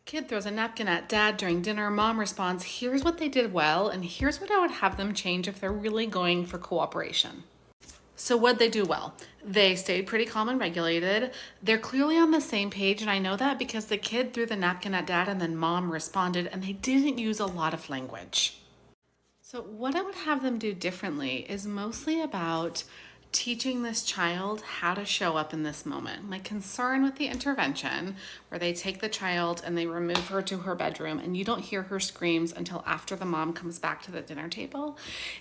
Kid throws a napkin at dad during dinner. Mom responds, here's what they did well, and here's what I would have them change if they're really going for cooperation. So what'd they do well? They stayed pretty calm and regulated. They're clearly on the same page, and I know that because the kid threw the napkin at dad and then mom responded, and they didn't use a lot of language. So what I would have them do differently is mostly about teaching this child how to show up in this moment. My concern with the intervention, where they take the child and they remove her to her bedroom and you don't hear her screams until after the mom comes back to the dinner table,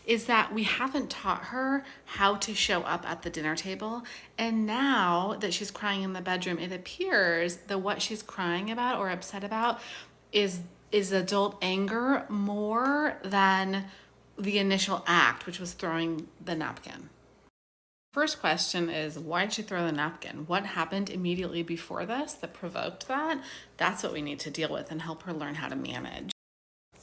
is that we haven't taught her how to show up at the dinner table. And now that she's crying in the bedroom, it appears that what she's crying about or upset about is adult anger more than the initial act, which was throwing the napkin. First question is, why did she throw the napkin? What happened immediately before this that provoked that? That's what we need to deal with and help her learn how to manage.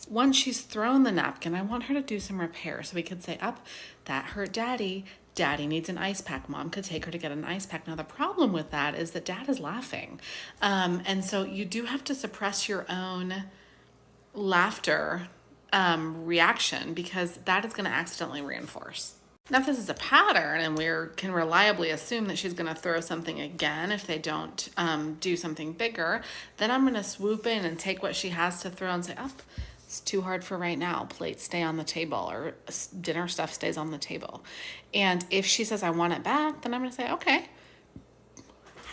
Once she's thrown the napkin, I want her to do some repair. So we could say, up, that hurt daddy. Daddy needs an ice pack. Mom could take her to get an ice pack. Now, the problem with that is that dad is laughing. And so you do have to suppress your own laughter reaction, because that is going to accidentally reinforce. Now, if this is a pattern and we can reliably assume that she's going to throw something again if they don't do something bigger, then I'm going to swoop in and take what she has to throw and say, up, it's too hard for right now. Plates stay on the table, or dinner stuff stays on the table. And if she says, I want it back, then I'm going to say, okay.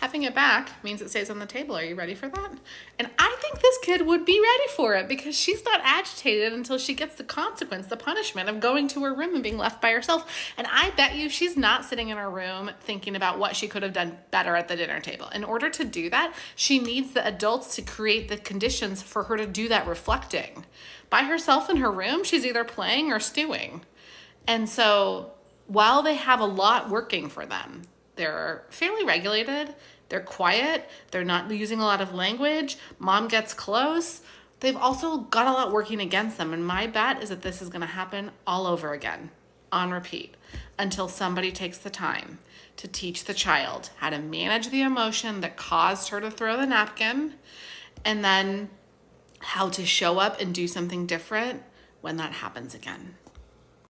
Having it back means it stays on the table. Are you ready for that? And I think this kid would be ready for it, because she's not agitated until she gets the consequence, the punishment of going to her room and being left by herself. And I bet you she's not sitting in her room thinking about what she could have done better at the dinner table. In order to do that, she needs the adults to create the conditions for her to do that reflecting. By herself in her room, she's either playing or stewing. And so while they have a lot working for them, they're fairly regulated, they're quiet, they're not using a lot of language, mom gets close, they've also got a lot working against them. And my bet is that this is going to happen all over again, on repeat, until somebody takes the time to teach the child how to manage the emotion that caused her to throw the napkin, and then how to show up and do something different when that happens again.